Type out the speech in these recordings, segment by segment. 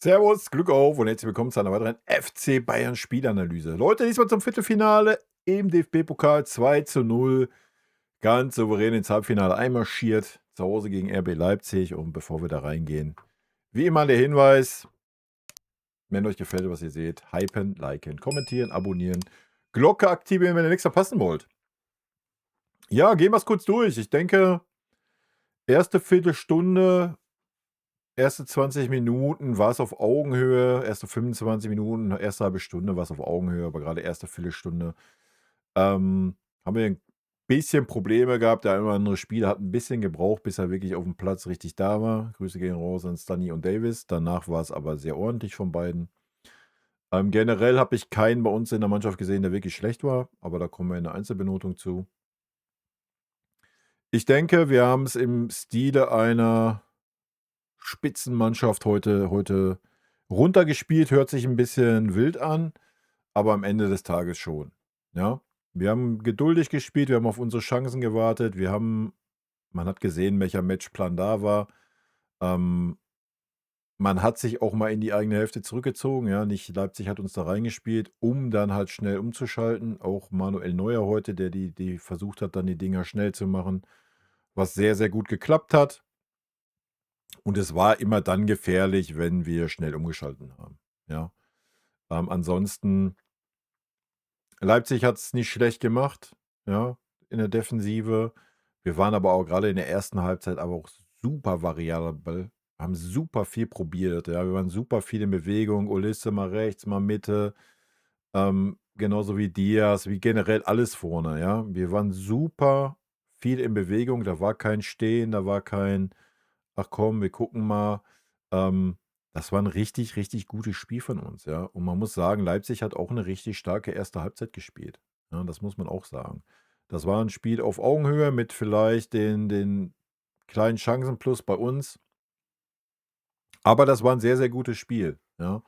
Servus, Glück auf und herzlich willkommen zu einer weiteren FC Bayern Spielanalyse. Leute, diesmal zum Viertelfinale im DFB-Pokal 2:0. Ganz souverän ins Halbfinale einmarschiert. Zu Hause gegen RB Leipzig. Und bevor wir da reingehen, wie immer der Hinweis: Wenn euch gefällt, was ihr seht, hypen, liken, kommentieren, abonnieren, Glocke aktivieren, wenn ihr nichts verpassen wollt. Ja, gehen wir es kurz durch. Ich denke, erste Viertelstunde, erste 20 Minuten war es auf Augenhöhe, erste 25 Minuten, erste halbe Stunde war es auf Augenhöhe, aber gerade erste Viertelstunde, haben wir ein bisschen Probleme gehabt. Der eine oder andere Spieler hat ein bisschen gebraucht, bis er wirklich auf dem Platz richtig da war. Grüße gehen raus an Stunny und Davis. Danach war es aber sehr ordentlich von beiden. Generell habe ich keinen bei uns in der Mannschaft gesehen, der wirklich schlecht war, aber da kommen wir in der Einzelbenotung zu. Ich denke, wir haben es im Stile einer Spitzenmannschaft heute runtergespielt, hört sich ein bisschen wild an, aber am Ende des Tages schon, ja? Wir haben geduldig gespielt, wir haben auf unsere Chancen gewartet, man hat gesehen, welcher Matchplan da war. Ähm, Man hat sich auch mal in die eigene Hälfte zurückgezogen, ja? Nicht Leipzig hat uns da reingespielt, um dann halt schnell umzuschalten. Auch Manuel Neuer heute, der die versucht hat, dann die Dinger schnell zu machen, was sehr, sehr gut geklappt hat. Und es war immer dann gefährlich, wenn wir schnell umgeschalten haben, ja. Ansonsten Leipzig hat es nicht schlecht gemacht, ja, in der Defensive. Wir waren aber auch gerade in der ersten Halbzeit aber auch super variabel, haben super viel probiert, ja. Wir waren super viel in Bewegung, Olise mal rechts, mal Mitte, genauso wie Diaz, wie generell alles vorne, ja. Wir waren super viel in Bewegung, da war kein Stehen, da war kein: „Ach komm, wir gucken mal.“ Ähm, Das war ein richtig, richtig gutes Spiel von uns, ja. Und man muss sagen, Leipzig hat auch eine richtig starke erste Halbzeit gespielt. Ja, das muss man auch sagen. Das war ein Spiel auf Augenhöhe mit vielleicht den kleinen Chancen plus bei uns, aber das war ein sehr, sehr gutes Spiel, ja.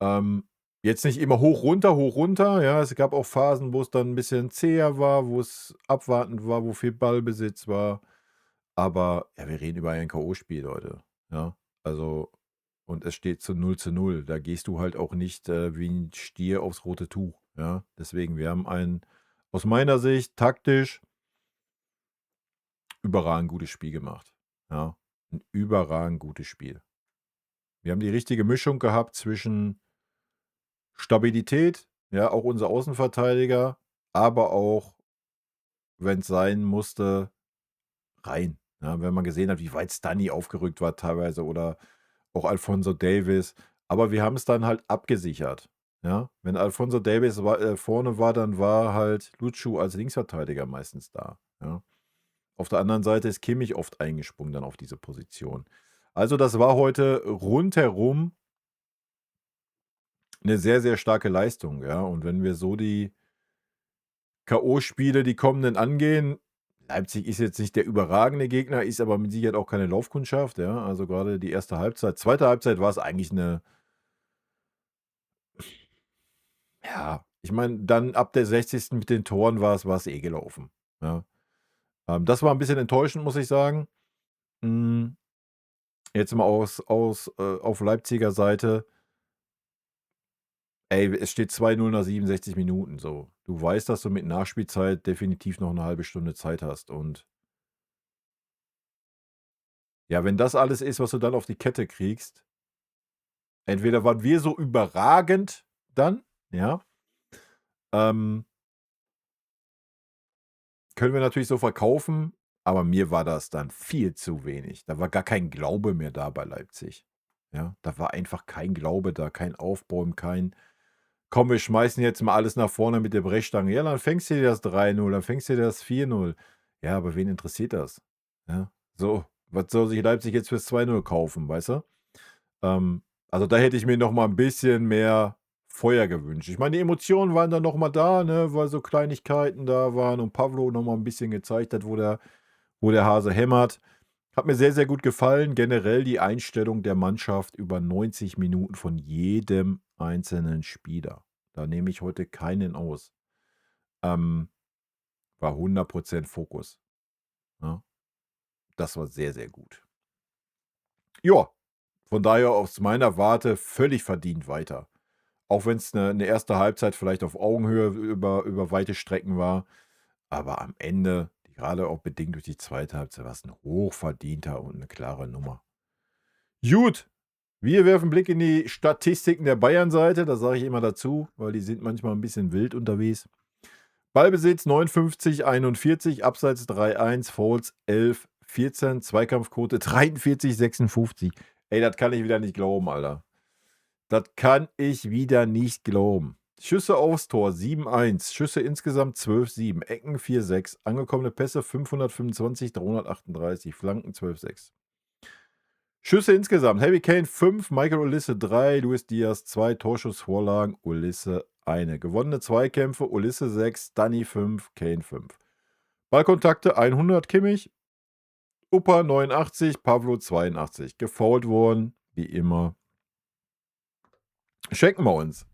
Ähm, Jetzt nicht immer hoch, runter, ja. Es gab auch Phasen, wo es dann ein bisschen zäher war, wo es abwartend war, wo viel Ballbesitz war. Aber ja, wir reden über ein K.O.-Spiel, Leute, ja. Also und es steht zu 0:0. Da gehst du halt auch nicht, wie ein Stier aufs rote Tuch, ja. Deswegen, wir haben ein aus meiner Sicht taktisch überragend gutes Spiel gemacht, ja. Ein überragend gutes Spiel. Wir haben die richtige Mischung gehabt zwischen Stabilität, ja, auch unser Außenverteidiger, aber auch, wenn es sein musste, rein. Ja, wenn man gesehen hat, wie weit Stunny aufgerückt war teilweise oder auch Alphonso Davies. Aber wir haben es dann halt abgesichert, ja? Wenn Alphonso Davies vorne war, dann war halt Lucu als Linksverteidiger meistens da, ja? Auf der anderen Seite ist Kimmich oft eingesprungen dann auf diese Position. Also, das war heute rundherum eine sehr, sehr starke Leistung, ja? Und wenn wir so die K.O.-Spiele, die kommenden angehen. Leipzig ist jetzt nicht der überragende Gegner, ist aber mit Sicherheit auch keine Laufkundschaft, ja. Also, gerade die erste Halbzeit. Zweite Halbzeit war es eigentlich eine, ja, ich meine, dann ab der 60. mit den Toren war es eh gelaufen, ja. Das war ein bisschen enttäuschend, muss ich sagen. Hm, Jetzt mal auf Leipziger Seite. Ey, es steht 2:0 nach 67 Minuten so. Du weißt, dass du mit Nachspielzeit definitiv noch eine halbe Stunde Zeit hast und ja, wenn das alles ist, was du dann auf die Kette kriegst. Entweder waren wir so überragend dann, ja, ähm, können wir natürlich so verkaufen, aber mir war das dann viel zu wenig. Da war gar kein Glaube mehr da bei Leipzig. Ja, da war einfach kein Glaube da, kein Aufbäumen, kein: „Komm, wir schmeißen jetzt mal alles nach vorne mit der Brechstange.“ Ja, dann fängst du dir das 3:0, dann fängst du dir das 4:0. Ja, aber wen interessiert das? Ja, so, was soll sich Leipzig jetzt fürs 2:0 kaufen, weißt du? Also, da hätte ich mir noch mal 'n bisschen mehr Feuer gewünscht. Ich meine, die Emotionen waren dann noch mal da, ne, weil so Kleinigkeiten da waren und Pavlo noch mal 'n bisschen gezeigt hat, wo der Hase hämmert. Hat mir sehr, sehr gut gefallen. Generell die Einstellung der Mannschaft über 90 Minuten von jedem einzelnen Spieler. Da nehme ich heute keinen aus. Ähm, War 100% Fokus, ne? Das war sehr, sehr gut. Ja. Von daher aus meiner Warte völlig verdient weiter. Auch wenn es eine erste Halbzeit vielleicht auf Augenhöhe über weite Strecken war. Aber am Ende, gerade auch bedingt durch die zweite Halbzeit, war es ein hochverdienter und eine klare Nummer. Gut, wir werfen einen Blick in die Statistiken der Bayern-Seite. Das sage ich immer dazu, weil die sind manchmal ein bisschen wild unterwegs. Ballbesitz 59, 41, Abseits 3-1, Fouls 11, 14, Zweikampfquote 43, 56. Ey, das kann ich wieder nicht glauben, Alter. Das kann ich wieder nicht glauben. Schüsse aufs Tor 7-1, Schüsse insgesamt 12-7, Ecken 4-6, angekommene Pässe 525, 338, Flanken 12-6. Schüsse insgesamt: Harry Kane 5, Michael Olise 3, Luis Diaz 2, Torschussvorlagen, Olise 1. Gewonnene Zweikämpfe: Olise 6, Danny 5, Kane 5. Ballkontakte 100 Kimmich, Uppa 89, Pavlo 82. Gefoult worden, wie immer. Schenken wir uns.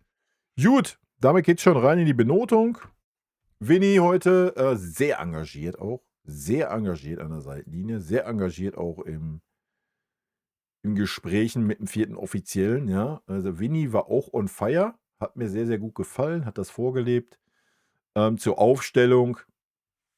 Gut, damit geht's schon rein in die Benotung. Vinny heute sehr engagiert auch. Sehr engagiert an der Seitenlinie. Sehr engagiert auch im Gesprächen mit dem 4. Offiziellen, ja. Also Vinny war auch on fire. Hat mir sehr, sehr gut gefallen. Hat das vorgelebt. Zur Aufstellung.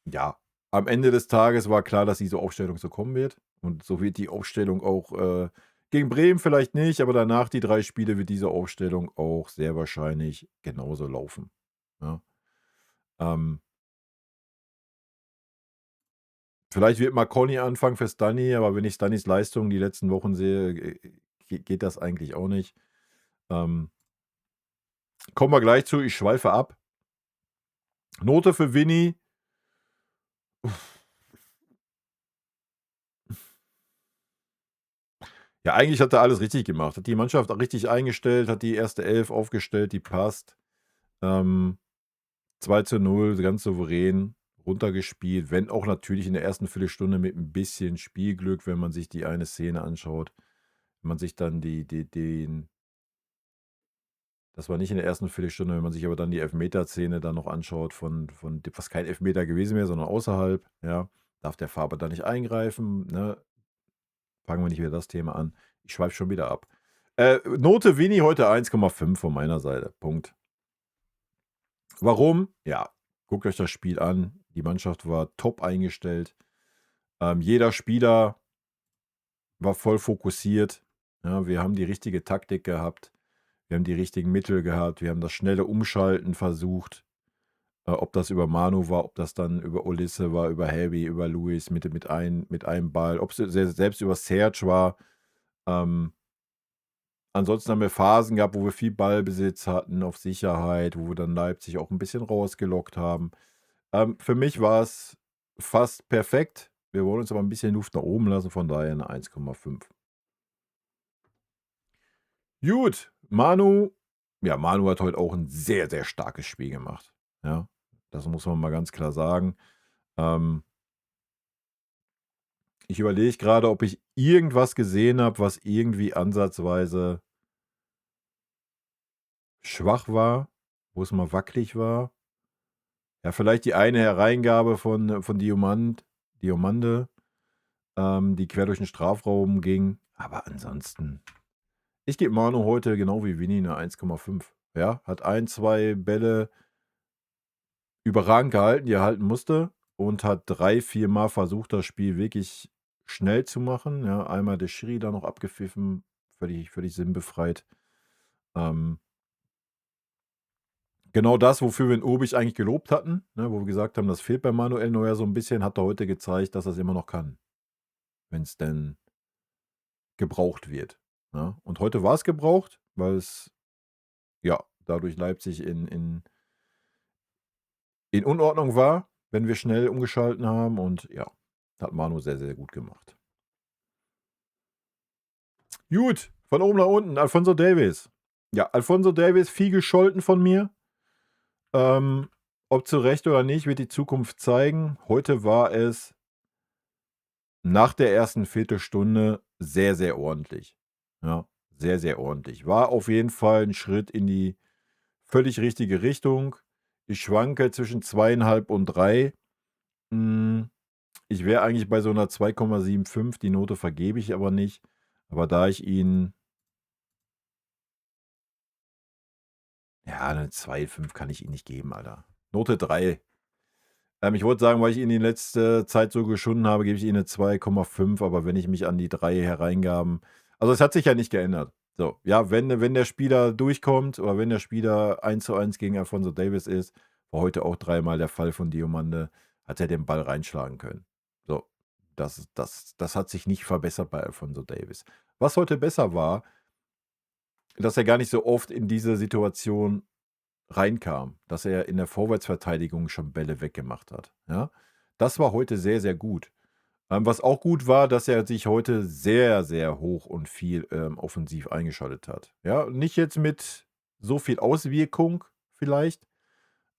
Ja, am Ende des Tages war klar, dass diese Aufstellung so kommen wird. Und so wird die Aufstellung auch gegen Bremen vielleicht nicht, aber danach die 3 Spiele wird diese Aufstellung auch sehr wahrscheinlich genauso laufen. Ja. Vielleicht wird mal Conny anfangen für Stani, aber wenn ich Stanis Leistung die letzten Wochen sehe, geht das eigentlich auch nicht. Kommen wir gleich zu, ich schweife ab. Note für Vinny. Ja, eigentlich hat er alles richtig gemacht. Hat die Mannschaft richtig eingestellt, hat die erste Elf aufgestellt, die passt. 2-0, ganz souverän runtergespielt, wenn auch natürlich in der ersten Viertelstunde mit ein bisschen Spielglück, wenn man sich die eine Szene anschaut. Wenn man sich dann das war nicht in der ersten Viertelstunde, wenn man sich aber dann die Elfmeterszene dann noch anschaut, was kein Elfmeter gewesen wäre, sondern außerhalb, ja, darf der Faber da nicht eingreifen, ne? Fangen wir nicht wieder das Thema an. Ich schweife schon wieder ab. Note Vinny heute 1,5 von meiner Seite. Punkt. Warum? Ja, guckt euch das Spiel an. Die Mannschaft war top eingestellt. Jeder Spieler war voll fokussiert. Ja, wir haben die richtige Taktik gehabt. Wir haben die richtigen Mittel gehabt. Wir haben das schnelle Umschalten versucht. Ob das über Manu war, ob das dann über Olise war, über Helby, über Luis mit einem Ball, ob es selbst über Serge war. Ansonsten haben wir Phasen gehabt, wo wir viel Ballbesitz hatten, auf Sicherheit, wo wir dann Leipzig auch ein bisschen rausgelockt haben. Für mich war es fast perfekt. Wir wollen uns aber ein bisschen Luft nach oben lassen, von daher eine 1,5. Gut, Manu hat heute auch ein sehr, sehr starkes Spiel gemacht. Ja, das muss man mal ganz klar sagen. Ich überlege gerade, ob ich irgendwas gesehen habe, was irgendwie ansatzweise schwach war, wo es mal wackelig war. Ja, vielleicht die eine Hereingabe von Diomande, die quer durch den Strafraum ging. Aber ansonsten, ich gebe Manu heute genau wie Vinny eine 1,5. Ja, hat 1, 2 Bälle überragend gehalten, die er halten musste. Und hat 3, 4 Mal versucht, das Spiel wirklich schnell zu machen. Ja, einmal der Schiri da noch abgepfiffen, völlig sinnbefreit. Genau das, wofür wir ihn Obig eigentlich gelobt hatten, ne, wo wir gesagt haben, das fehlt bei Manuel Neuer so ein bisschen, hat er heute gezeigt, dass er es immer noch kann, wenn es denn gebraucht wird. Ja. Und heute war es gebraucht, weil es ja dadurch Leipzig in Unordnung war, wenn wir schnell umgeschalten haben. Und ja, hat Manu sehr, sehr gut gemacht. Gut, von oben nach unten, Alphonso Davies. Ja, Alphonso Davies, viel gescholten von mir. Ob zu Recht oder nicht, wird die Zukunft zeigen. Heute war es nach der ersten Viertelstunde sehr, sehr ordentlich. Ja, sehr, sehr ordentlich. War auf jeden Fall ein Schritt in die völlig richtige Richtung. Ich schwanke zwischen 2,5 und 3. Ich wäre eigentlich bei so einer 2,75. Die Note vergebe ich aber nicht. Aber da ich ihn Ja, eine 2,5 kann ich ihm nicht geben, Alter. Note 3. Ich wollte sagen, weil ich ihn in letzter Zeit so geschunden habe, gebe ich ihm eine 2,5, aber wenn ich mich an die 3 hereingaben, also es hat sich ja nicht geändert. So, ja, wenn der Spieler durchkommt oder wenn der Spieler 1:1 gegen Alphonso Davies ist, war heute auch dreimal der Fall von Diomande, hat er den Ball reinschlagen können. So, das hat sich nicht verbessert bei Alphonso Davies. Was heute besser war, dass er gar nicht so oft in diese Situation reinkam, dass er in der Vorwärtsverteidigung schon Bälle weggemacht hat, ja? Das war heute sehr, sehr gut. Was auch gut war, dass er sich heute sehr, sehr hoch und viel, offensiv eingeschaltet hat. Ja, nicht jetzt mit so viel Auswirkung vielleicht,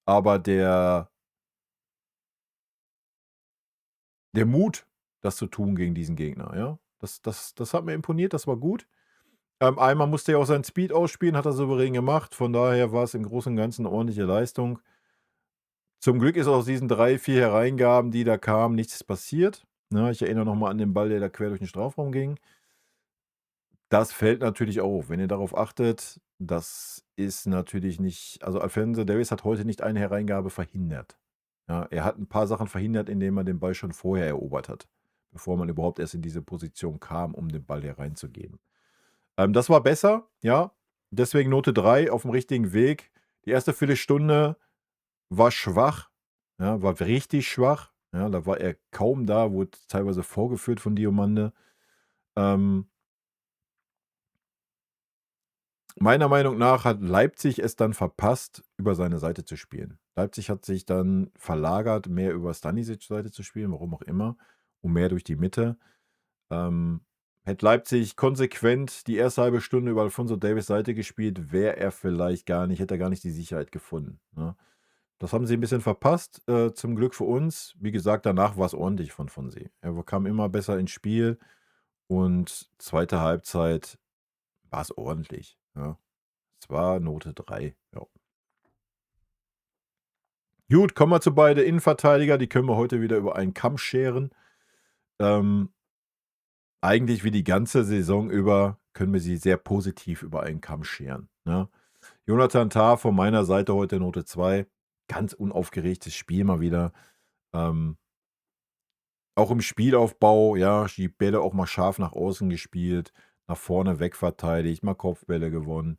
aber der Mut, das zu tun gegen diesen Gegner, ja, das hat mir imponiert, das war gut. Einmal musste er auch seinen Speed ausspielen, hat er souverän gemacht. Von daher war es im Großen und Ganzen 'ne ordentliche Leistung. Zum Glück ist aus diesen 3, 4 Hereingaben, die da kamen, nichts passiert, ne? Ich erinnere noch mal an den Ball, der da quer durch den Strafraum ging. Das fällt natürlich auf, wenn ihr darauf achtet. Das ist natürlich nicht, also, Alphonso Davies hat heute nicht eine Hereingabe verhindert. Ja, er hat 'n paar Sachen verhindert, indem er den Ball schon vorher erobert hat, bevor man überhaupt erst in diese Position kam, um den Ball hereinzugeben. Das war besser, ja. Deswegen Note 3, aufm richtigen Weg. Die erste Viertelstunde war schwach, ja, war richtig schwach. Ja, da war er kaum da, wurde teilweise vorgeführt von Diomande. Ähm, Meiner Meinung nach hat Leipzig es dann verpasst, über seine Seite zu spielen. Leipzig hat sich dann verlagert, mehr über Stanisics Seite zu spielen, warum auch immer, und mehr durch die Mitte. Ähm, Hätte Leipzig konsequent die erste halbe Stunde über Alphonso Davies Seite gespielt, hätte er gar nicht die Sicherheit gefunden, ne? Das haben sie ein bisschen verpasst, zum Glück für uns. Wie gesagt, danach war es ordentlich von Fonsi. Er kam immer besser ins Spiel und zweite Halbzeit war es ordentlich, ja. Es war Note 3, ja. Gut, kommen wir zu beide Innenverteidiger, die können wir heute wieder über einen Kamm scheren. Ähm, Eigentlich wie die ganze Saison über können wir sie sehr positiv über einen Kamm scheren, ne? Jonathan Tah von meiner Seite heute Note 2. Ganz unaufgeregtes Spiel mal wieder. Ähm, Auch im Spielaufbau, ja, die Bälle auch mal scharf nach außen gespielt, nach vorne wegverteidigt, mal Kopfbälle gewonnen.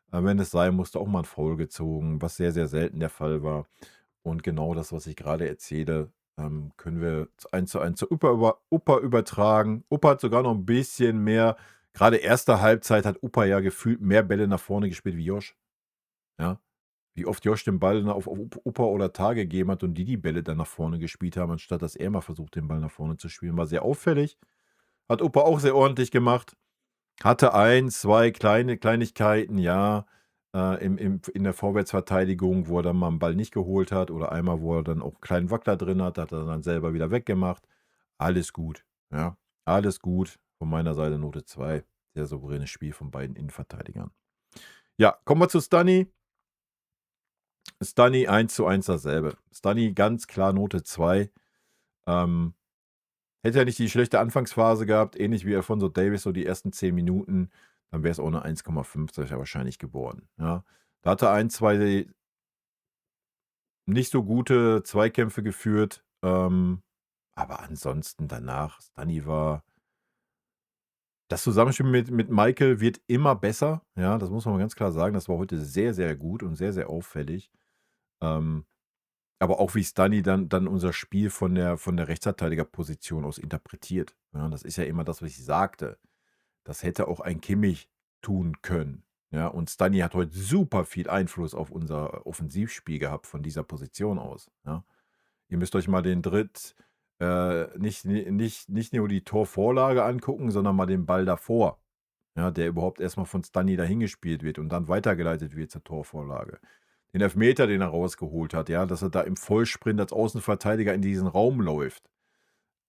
Wenn es sein musste, auch mal 'n Foul gezogen, was sehr, sehr selten der Fall war. Und genau das, was ich gerade erzähle, können wir eins zu Upper übertragen. Upper hat sogar noch ein bisschen mehr, gerade erste Halbzeit hat Upper ja gefühlt mehr Bälle nach vorne gespielt wie Josh, ja? Wie oft Josh den Ball auf Upper oder Tah gegeben hat und die Bälle dann nach vorne gespielt haben, anstatt dass er mal versucht, den Ball nach vorne zu spielen. War sehr auffällig. Hat Upper auch sehr ordentlich gemacht. Hatte ein, 2 Kleinigkeiten, ja, in der Vorwärtsverteidigung, wo er dann mal 'n Ball nicht geholt hat, oder einmal, wo er dann auch 'n kleinen Wackler drin hat, hat er dann selber wieder weggemacht. Alles gut, ja, alles gut. Von meiner Seite Note 2. Sehr souveränes Spiel von beiden Innenverteidigern. Ja, kommen wir zu Stunny. Stunny 1:1 dasselbe. Stunny ganz klar Note 2. Ähm, Hätte er nicht die schlechte Anfangsphase gehabt, ähnlich wie Alphonso Davies, so die ersten 10 Minuten, dann wäre es auch 'ne 1,5 sicher wahrscheinlich geworden, ja. Da hat er 1, 2 nicht so gute Zweikämpfe geführt, aber ansonsten danach, Stunny war, das Zusammenspiel mit Michael wird immer besser, ja, das muss man mal ganz klar sagen. Das war heute sehr, sehr gut und sehr, sehr auffällig. Ähm Aber auch wie Stunny dann unser Spiel von der Rechtsverteidigerposition aus interpretiert, ja? Das ist ja immer das, was ich sagte. Das hätte auch ein Kimmich tun können, ja? Und Stunny hat heute super viel Einfluss auf unser Offensivspiel gehabt von dieser Position aus, ja? Ihr müsst euch mal den nicht nur die Torvorlage angucken, sondern mal den Ball davor, ja, der überhaupt erst mal von Stunny dahin gespielt wird und dann weitergeleitet wird zur Torvorlage. Den Elfmeter, den er rausgeholt hat, ja, dass er da im Vollsprint als Außenverteidiger in diesen Raum läuft.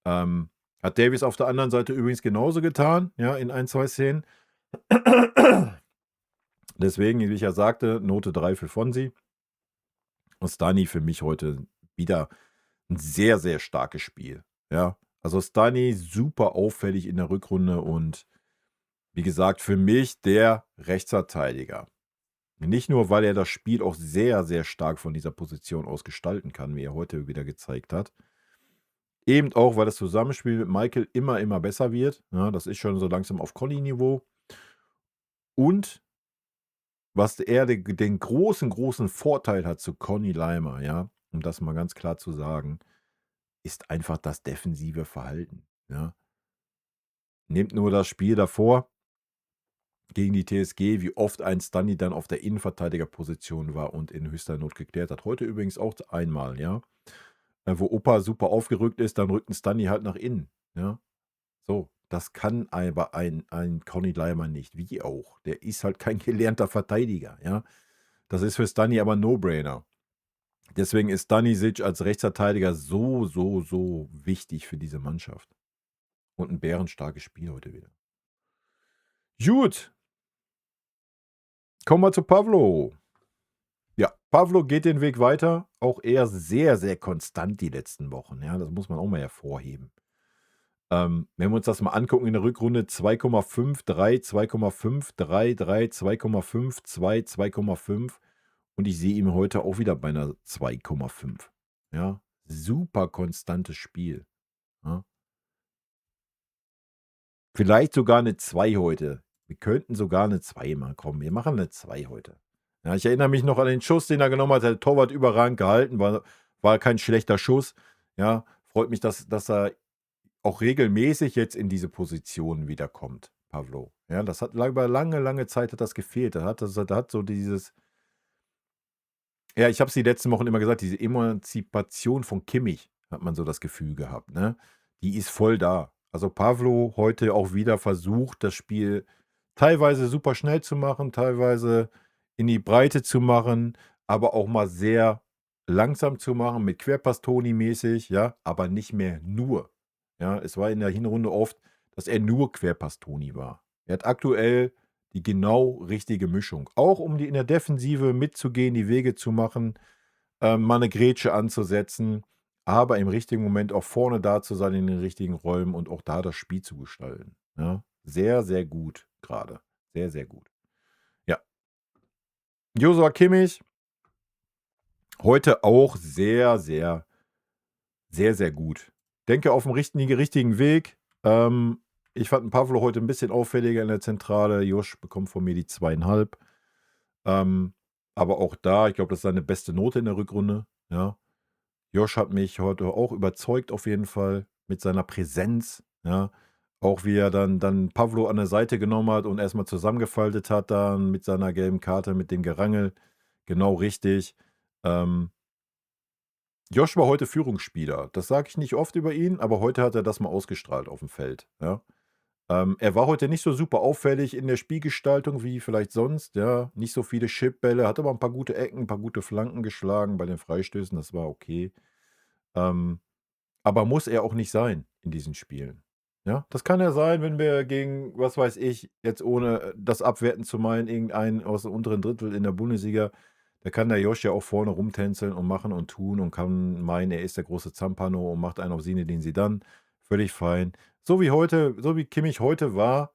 Hat Davies auf der anderen Seite übrigens genauso getan, ja, in ein, 2 Szenen. Deswegen, wie ich ja sagte, Note 3 für Fonsi. Und Stani für mich heute wieder ein sehr, sehr starkes Spiel, ja. Also, Stani super auffällig in der Rückrunde und wie gesagt, für mich der Rechtsverteidiger. Nicht nur, weil er das Spiel auch sehr, sehr stark von dieser Position aus gestalten kann, wie er heute wieder gezeigt hat. Eben auch, weil das Zusammenspiel mit Michael immer, immer besser wird. Ja, das ist schon so langsam auf Conny-Niveau. Und was er den großen, großen Vorteil hat zu Conny Leimer, ja, um das mal ganz klar zu sagen, ist einfach das defensive Verhalten. Ja. Nehmt nur das Spiel davor gegen die TSG, wie oft ein Stunny dann auf der Innenverteidigerposition war und in höchster Not geklärt hat. Heute übrigens auch einmal, ja. Wo Opa super aufgerückt ist, dann rückt ein Stunny halt nach innen. Ja. So, das kann aber ein Conny Leimer nicht. Wie auch. Der ist halt kein gelernter Verteidiger, ja. Das ist für Stunny aber ein No-Brainer. Deswegen ist Stanisic als Rechtsverteidiger so, so, so wichtig für diese Mannschaft. Und ein bärenstarkes Spiel heute wieder. Gut. Kommen wir zu Pavlo. Ja, Pavlo geht den Weg weiter. Auch er sehr, sehr konstant die letzten Wochen. Ja, das muss man auch mal hervorheben. Wenn wir uns das mal angucken in der Rückrunde, 2,53, 2,533, 2,5, 2, 2,5. Und ich sehe ihn heute auch wieder bei einer 2,5. Ja, super konstantes Spiel. Ja. Vielleicht sogar eine 2 heute. Wir könnten sogar eine 2 machen. Komm, wir machen eine 2 heute. Ja, ich erinnere mich noch an den Schuss, den er genommen hat. Der Torwart überragend gehalten. War kein schlechter Schuss. Ja, freut mich, dass er auch regelmäßig jetzt in diese Position wiederkommt, Pavlo. Ja, das hat über lange, lange Zeit hat das gefehlt. Da hat so dieses, ja, ich habe es die letzten Wochen immer gesagt, diese Emanzipation von Kimmich, hat man so das Gefühl gehabt, ne? Die ist voll da. Also Pavlo heute auch wieder versucht, das Spiel teilweise super schnell zu machen, teilweise in die Breite zu machen, aber auch mal sehr langsam zu machen, mit Querpass-Toni-mäßig, ja, aber nicht mehr nur. Ja, es war in der Hinrunde oft, dass er nur Querpass-Toni war. Er hat aktuell die genau richtige Mischung. Auch um in der Defensive mitzugehen, die Wege zu machen, mal eine Grätsche anzusetzen, aber im richtigen Moment auch vorne da zu sein in den richtigen Räumen und auch da das Spiel zu gestalten. Ja, sehr, sehr gut gerade. Sehr, sehr gut. Ja. Joshua Kimmich, heute auch sehr, sehr, sehr, sehr gut. Denke auf dem richtigen Weg. Ich fand Pavlo heute ein bisschen auffälliger in der Zentrale. Josh bekommt von mir die 2,5. Aber auch da, ich glaube, das ist seine beste Note in der Rückrunde. Ja. Josh hat mich heute auch überzeugt, auf jeden Fall, mit seiner Präsenz. Ja. Auch wie er dann Pavlo an der Seite genommen hat und erstmal zusammengefaltet hat, dann mit seiner gelben Karte, mit dem Gerangel. Genau richtig. Josh war heute Führungsspieler. Das sage ich nicht oft über ihn, aber heute hat er das mal ausgestrahlt auf dem Feld. Ja. Er war heute nicht so super auffällig in der Spielgestaltung wie vielleicht sonst, ja. Nicht so viele Chipbälle, hat aber ein paar gute Ecken, ein paar gute Flanken geschlagen bei den Freistößen, das war okay. Aber muss er auch nicht sein in diesen Spielen. Ja, das kann ja sein, wenn wir gegen, was weiß ich, jetzt ohne das abwerten zu meinen, irgendeinen aus dem unteren Drittel in der Bundesliga, da kann der Josh ja auch vorne rumtänzeln und machen und tun und kann meinen, er ist der große Zampano und macht einen auf Zinedine Zidane. Völlig fein. So wie heute, so wie Kimmich heute war,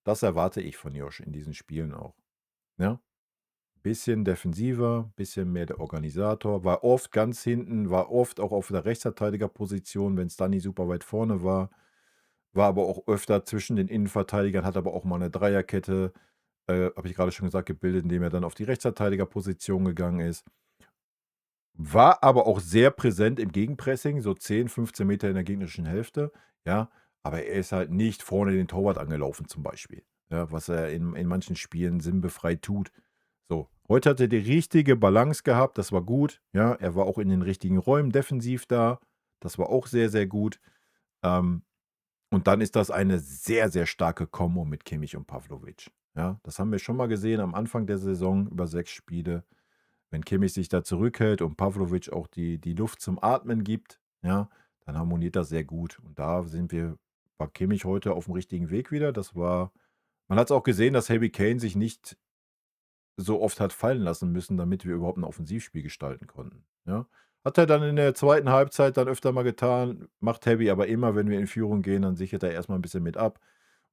das erwarte ich von Josh in diesen Spielen auch. Ja? Bisschen defensiver, bisschen mehr der Organisator, war oft ganz hinten, war oft auch auf der Rechtsverteidigerposition, wenn Stani super weit vorne war aber auch öfter zwischen den Innenverteidigern, hat aber auch mal eine Dreierkette, habe ich gerade schon gesagt, gebildet, indem er dann auf die Rechtsverteidigerposition gegangen ist. War aber auch sehr präsent im Gegenpressing, so 10, 15 Meter in der gegnerischen Hälfte, ja. Aber er ist halt nicht vorne den Torwart angelaufen zum Beispiel, ja, was er in manchen Spielen sinnbefreit tut. So, heute hat er die richtige Balance gehabt, das war gut, ja. Er war auch in den richtigen Räumen defensiv da, das war auch sehr, sehr gut. Und dann ist das eine sehr, sehr starke Kombo mit Kimmich und Pavlovic. Ja, das haben wir schon mal gesehen am Anfang der Saison über 6 Spiele. Wenn Kimmich sich da zurückhält und Pavlovic auch die Luft zum Atmen gibt, ja, dann harmoniert das sehr gut. Und da war Kimmich heute auf dem richtigen Weg wieder. Man hat es auch gesehen, dass Harry Kane sich nicht so oft hat fallen lassen müssen, damit wir überhaupt ein Offensivspiel gestalten konnten. Ja. Hat er dann in der zweiten Halbzeit dann öfter mal getan, macht Heavy aber immer, wenn wir in Führung gehen, dann sichert er erstmal ein bisschen mit ab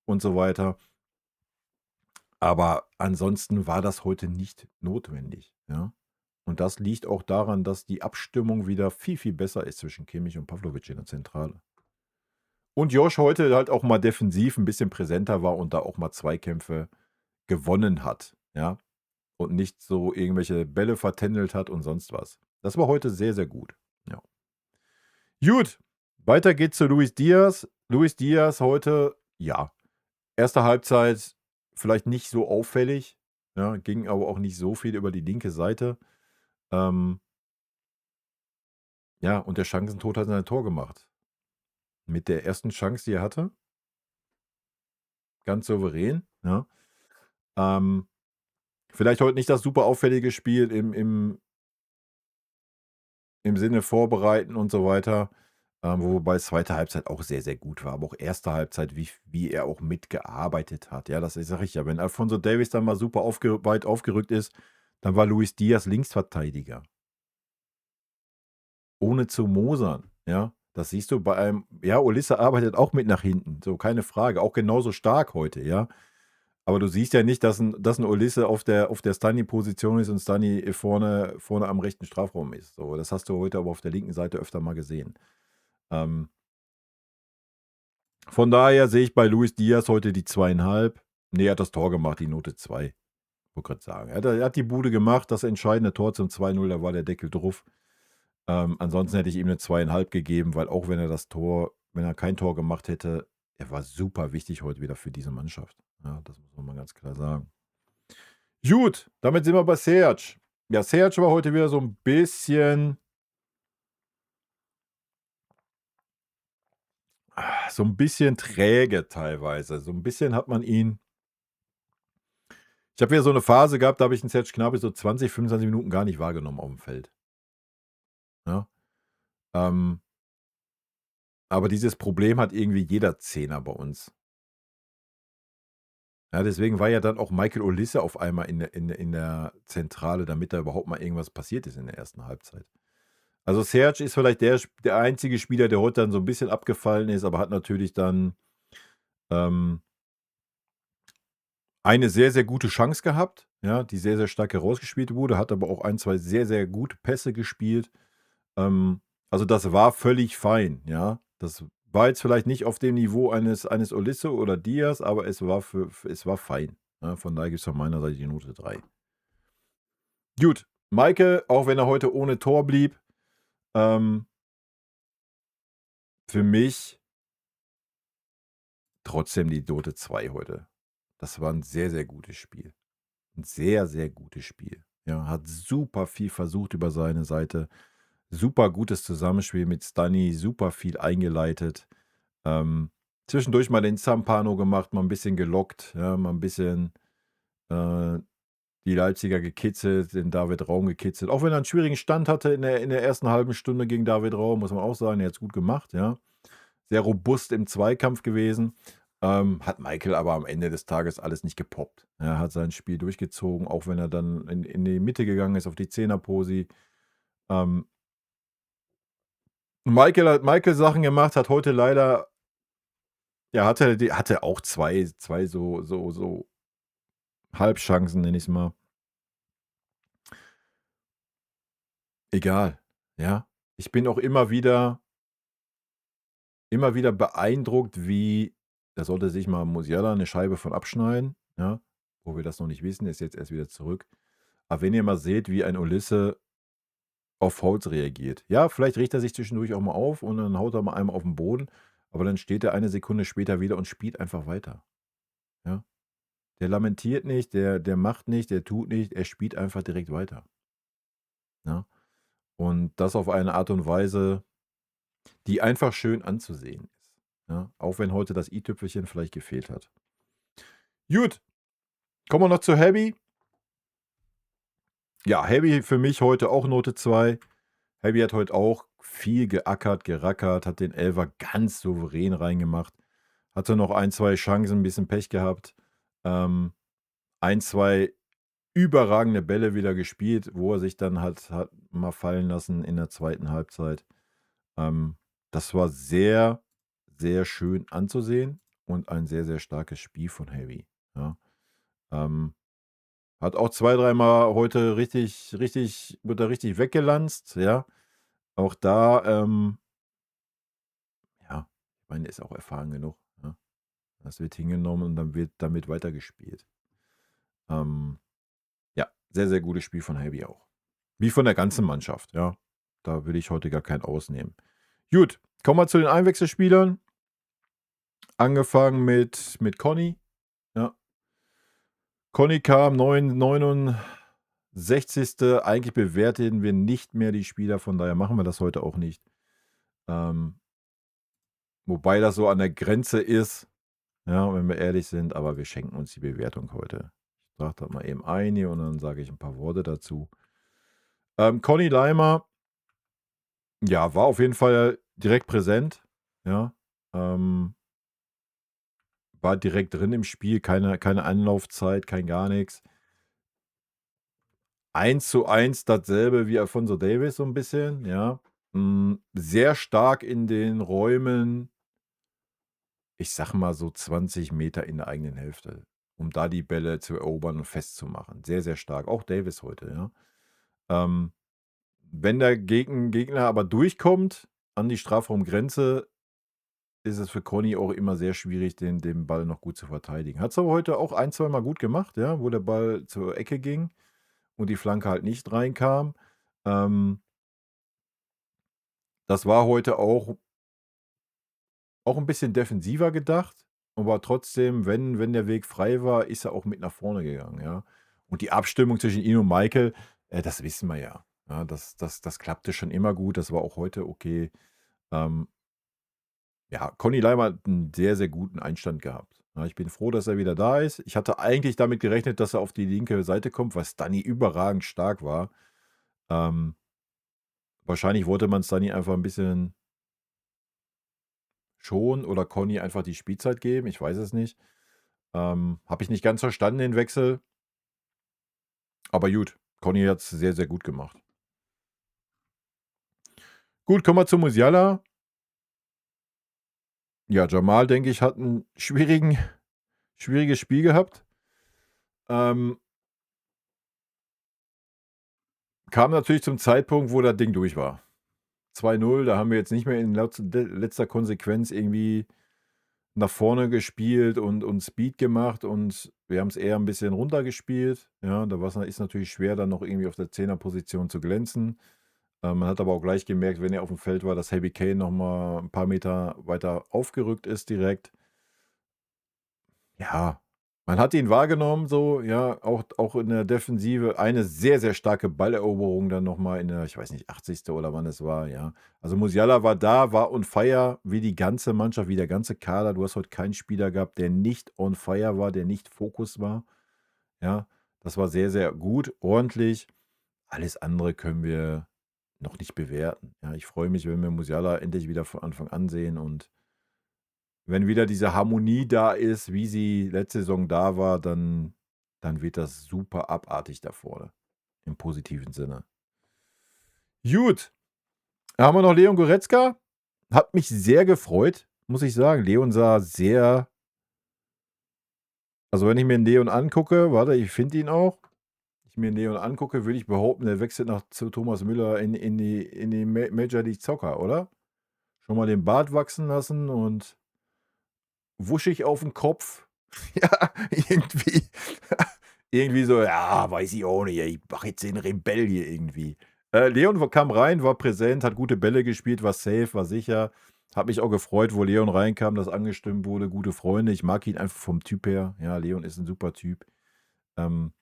und so weiter. Aber ansonsten war das heute nicht notwendig, ja. Und das liegt auch daran, dass die Abstimmung wieder viel, viel besser ist zwischen Kimmich und Pawlovic in der Zentrale. Und Josh heute halt auch mal defensiv ein bisschen präsenter war und da auch mal Zweikämpfe gewonnen hat, ja. Und nicht so irgendwelche Bälle vertändelt hat und sonst was. Das war heute sehr, sehr gut, ja. Gut, weiter geht's zu Luis Diaz. Luis Diaz heute, ja, erste Halbzeit vielleicht nicht so auffällig, ja, ging aber auch nicht so viel über die linke Seite. Ähm, ja, und der Chancentod hat sein Tor gemacht. Mit der ersten Chance, die er hatte, ganz souverän, ja. Ähm, vielleicht heute nicht das super auffällige Spiel im Sinne vorbereiten und so weiter, wobei zweite Halbzeit auch sehr, sehr gut war, aber auch erste Halbzeit, wie er auch mitgearbeitet hat. Ja, das sage ich ja. Wenn Alphonso Davies dann mal super weit aufgerückt ist, dann war Luis Diaz Linksverteidiger. Ohne zu mosern, ja. Das siehst du bei einem, ja, Olisse arbeitet auch mit nach hinten, so keine Frage, auch genauso stark heute, ja. Aber du siehst ja nicht, dass ein Olisse auf der Stani-Position ist und Stani vorne am rechten Strafraum ist. So, das hast du heute aber auf der linken Seite öfter mal gesehen. Ähm, von daher sehe ich bei Luis Diaz heute die 2,5. Ne, er hat das Tor gemacht, die Note 2. Wollte gerade sagen. Er hat die Bude gemacht, das entscheidende Tor zum 2:0, da war der Deckel drauf. Ansonsten hätte ich ihm eine 2,5 gegeben, weil auch wenn er kein Tor gemacht hätte, er war super wichtig heute wieder für diese Mannschaft. Ja, das muss man mal ganz klar sagen. Gut, damit sind wir bei Serge. Ja, Serge war heute wieder so ein bisschen träge teilweise. So ein bisschen hat man ihn. Ich habe wieder so eine Phase gehabt, da habe ich den Serge Gnabry so 20, 25 Minuten gar nicht wahrgenommen auf dem Feld. Ja, ähm, aber dieses Problem hat irgendwie jeder Zehner bei uns. Ja, deswegen war ja dann auch Michael Olisse auf einmal in der Zentrale, damit da überhaupt mal irgendwas passiert ist in der ersten Halbzeit. Also, Serge ist vielleicht der einzige Spieler, der heute dann so ein bisschen abgefallen ist, aber hat natürlich dann, ähm, eine sehr, sehr gute Chance gehabt, ja, die sehr, sehr stark herausgespielt wurde, hat aber auch ein, 2 sehr, sehr gute Pässe gespielt. Also, das war völlig fein, ja. Das war jetzt vielleicht nicht auf dem Niveau eines Olisse oder Diaz, aber es war fein, ne? Von daher gibt's von meiner Seite die Note 3. Gut, Maike, auch wenn er heute ohne Tor blieb, ähm, für mich trotzdem die Note 2 heute. Das war ein sehr, sehr gutes Spiel. Ein sehr, sehr gutes Spiel. Ja, hat super viel versucht über seine Seite. Super gutes Zusammenspiel mit Stani, super viel eingeleitet. Ähm, zwischendurch mal den Zampano gemacht, mal ein bisschen gelockt, ja, mal ein bisschen äh, die Leipziger gekitzelt, den David Raum gekitzelt. Auch wenn er einen schwierigen Stand hatte in der ersten halben Stunde gegen David Raum, muss man auch sagen, er hat es gut gemacht, ja. Sehr robust im Zweikampf gewesen. Hat Michael aber am Ende des Tages alles nicht gepoppt. Er hat sein Spiel durchgezogen, auch wenn er dann in die Mitte gegangen ist, auf die Zehnerposi. Ähm, Michael hat Michael Sachen gemacht, hat heute leider, ja, hatte auch zwei so Halbchancen, nenne ich es mal. Egal, ja. Ich bin auch immer wieder beeindruckt, wie da sollte sich mal Musiala eine Scheibe von abschneiden, ja, wo wir das noch nicht wissen, ist jetzt erst wieder zurück. Aber wenn ihr mal seht, wie ein Ulisse auf Fouls reagiert. Ja, vielleicht regt er sich zwischendurch auch mal auf und dann haut er mal einmal auf den Boden, aber dann steht er eine Sekunde später wieder und spielt einfach weiter, ja. Der lamentiert nicht, der macht nicht, der tut nicht, er spielt einfach direkt weiter, ja. Und das auf eine Art und Weise, die einfach schön anzusehen ist, ja, auch wenn heute das i-Tüpfelchen vielleicht gefehlt hat. Gut, kommen wir noch zu Heavy. Ja, Heavy für mich heute auch Note 2. Heavy hat heute auch viel geackert, gerackert, hat den Elfer ganz souverän reingemacht. Hatte noch ein, 2 Chancen, ein bisschen Pech gehabt. Ein, 2 überragende Bälle wieder gespielt, wo er sich dann hat mal fallen lassen in der zweiten Halbzeit. Das war sehr, sehr schön anzusehen und ein sehr, sehr starkes Spiel von Heavy, ja. Ähm, hat auch 2, dreimal heute wird er richtig weggelanzt, ja. Auch da, ja, ich meine, der ist auch erfahren genug, ne? Das wird hingenommen und dann wird damit weitergespielt. Ja, sehr, sehr gutes Spiel von Helby auch. Wie von der ganzen Mannschaft, ja. Da will ich heute gar keinen ausnehmen. Gut, kommen wir zu den Einwechselspielern. Angefangen mit Conny, ja. Conny kam 69. Eigentlich bewerten wir nicht mehr die Spieler, von daher machen wir das heute auch nicht. Wobei das so an der Grenze ist, ja, wenn wir ehrlich sind, aber wir schenken uns die Bewertung heute. Ich sage das mal eben ein hier und dann sage ich ein paar Worte dazu. Conny Leimer, ja, war auf jeden Fall direkt präsent, ja. War direkt drin im Spiel, keine Anlaufzeit, kein gar nichts. 1:1 dasselbe wie Alphonso Davies so ein bisschen, ja. Sehr stark in den Räumen, ich sage mal so 20 Meter in der eigenen Hälfte, um da die Bälle zu erobern und festzumachen. Sehr, sehr stark. Auch Davies heute, ja. Wenn der Gegner aber durchkommt an die Strafraumgrenze, ist es für Conny auch immer sehr schwierig, den Ball noch gut zu verteidigen. Hat's aber heute auch ein, zweimal gut gemacht, ja, wo der Ball zur Ecke ging und die Flanke halt nicht reinkam. Das war heute auch ein bisschen defensiver gedacht, aber trotzdem, wenn der Weg frei war, ist er auch mit nach vorne gegangen, ja. Und die Abstimmung zwischen ihm und Michael, das wissen wir ja. Ja, das klappte schon immer gut, das war auch heute okay. Ähm, ja, Conny Leimer hat 'n sehr, sehr guten Einstand gehabt. Ja, ich bin froh, dass er wieder da ist. Ich hatte eigentlich damit gerechnet, dass er auf die linke Seite kommt, weil Stunny überragend stark war. Ähm, wahrscheinlich wollte man Stunny einfach ein bisschen schonen oder Conny einfach die Spielzeit geben, ich weiß es nicht. Habe ich nicht ganz verstanden, den Wechsel. Aber gut, Conny hat es sehr, sehr gut gemacht. Gut, kommen wir zu Musiala. Ja, Jamal, denke ich, hat ein schwieriges Spiel gehabt. Ähm, kam natürlich zum Zeitpunkt, wo das Ding durch war. 2:0, da haben wir jetzt nicht mehr in letzter Konsequenz irgendwie nach vorne gespielt und Speed gemacht und wir haben es eher ein bisschen runtergespielt. Ja, da ist natürlich schwer, dann noch irgendwie auf der Zehnerposition zu glänzen. Man hat aber auch gleich gemerkt, wenn er auf dem Feld war, dass Harry Kane noch mal 'n paar Meter weiter aufgerückt ist direkt. Ja, man hat ihn wahrgenommen so, ja, auch in der Defensive eine sehr, sehr starke Balleroberung dann noch mal in der, ich weiß nicht, 80. oder wann es war, ja. Also, Musiala war da, war on fire, wie die ganze Mannschaft, wie der ganze Kader. Du hast heute keinen Spieler gehabt, der nicht on fire war, der nicht Fokus war, ja. Das war sehr, sehr gut, ordentlich. Alles andere können wir noch nicht bewerten. Ja, ich freue mich, wenn wir Musiala endlich wieder von Anfang an sehen und wenn wieder diese Harmonie da ist, wie sie letzte Saison da war, dann wird das super abartig da vorne, im positiven Sinne. Gut, da haben wir noch Leon Goretzka. Hat mich sehr gefreut, muss ich sagen. Leon sah sehr, also wenn ich mir 'n Leon angucke, warte, ich finde ihn auch. Ich mir 'n Leon angucke, würde ich behaupten, der wechselt zu Thomas Müller in die Major League Soccer, oder? Schon mal den Bart wachsen lassen und wuschig auf dem Kopf. Ja, irgendwie. Irgendwie so, ja, weiß ich auch nicht, ey, ich mache jetzt den Rebell hier irgendwie. Leon kam rein, war präsent, hat gute Bälle gespielt, war safe, war sicher. Hat mich auch gefreut, wo Leon reinkam, dass angestimmt wurde, gute Freunde. Ich mag ihn einfach vom Typ her. Ja, Leon ist ein super Typ. Ähm,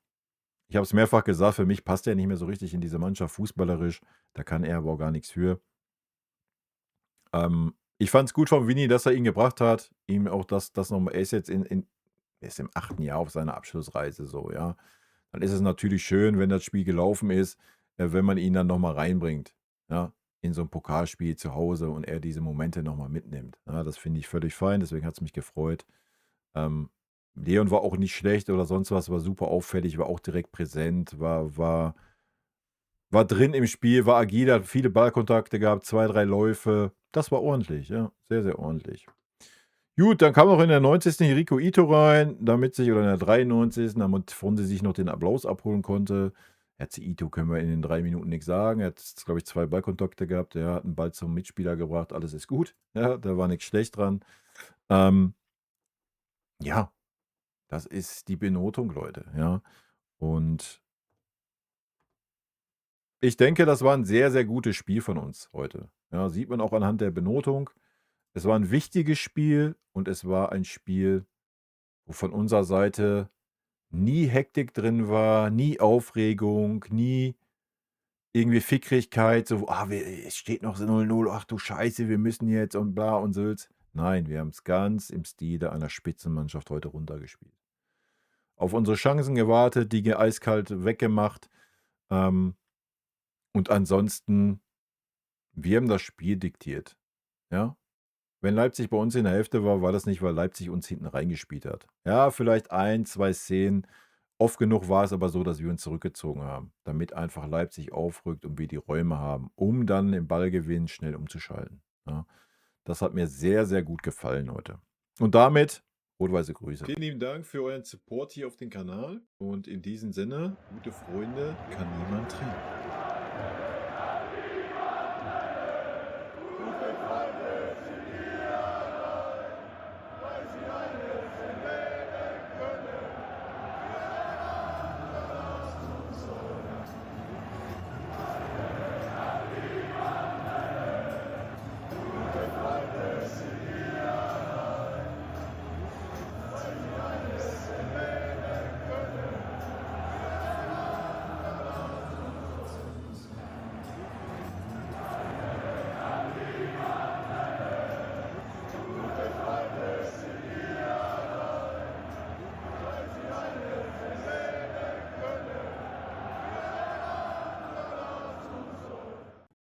ich habe es mehrfach gesagt, für mich passt er nicht mehr so richtig in diese Mannschaft fußballerisch. Da kann er aber auch gar nichts für. Ich fand es gut von Vinny, dass er ihn gebracht hat. Ihm auch das noch mal, er ist jetzt er ist im 8. Jahr auf seiner Abschlussreise so, ja. Dann ist es natürlich schön, wenn das Spiel gelaufen ist, wenn man ihn dann noch mal reinbringt, ja, in so 'n Pokalspiel zu Hause und er diese Momente noch mal mitnimmt. Ja, das finde ich völlig fein, deswegen hat's mich gefreut. Ähm, Leon war auch nicht schlecht oder sonst was, war super auffällig, war auch direkt präsent, war drin im Spiel, war agil, hat viele Ballkontakte gehabt, 2, 3 Läufe. Das war ordentlich, ja, sehr, sehr ordentlich. Gut, dann kam noch in der 90. Rico Ito rein, damit sich oder in der 93., damit Fonsi sich noch den Applaus abholen konnte. Jetzt Ito können wir in den 3 Minuten nix sagen. Er hat, glaube ich, 2 Ballkontakte gehabt. Er hat 'n Ball zum Mitspieler gebracht. Alles ist gut. Ja, da war nix schlecht dran. Ja, das ist die Benotung, Leute, ja. Und ich denke, das war 'n sehr, sehr gutes Spiel von uns heute. Ja, sieht man auch anhand der Benotung. Es war 'n wichtiges Spiel und es war ein Spiel, wo von unserer Seite nie Hektik drin war, nie Aufregung, nie irgendwie Fickrigkeit, so: „Ah, wir es steht noch so 0:0, ach du Scheiße, wir müssen jetzt und bla und Sülz.“ Nein, wir haben's ganz im Stile einer Spitzenmannschaft heute runtergespielt. Auf unsere Chancen gewartet, die eiskalt weggemacht, und ansonsten, wir haben das Spiel diktiert, ja? Wenn Leipzig bei uns in der Hälfte war, war das nicht, weil Leipzig uns hinten reingespielt hat. Ja, vielleicht 1, 2 Szenen. Oft genug war es aber so, dass wir uns zurückgezogen haben, damit einfach Leipzig aufrückt und wir die Räume haben, um dann im Ballgewinn schnell umzuschalten, ja. Das hat mir sehr, sehr gut gefallen heute. Und damit rot-weiße Grüße. Vielen lieben Dank für euren Support hier auf den Kanal und in diesem Sinne, gute Freunde kann niemand trennen.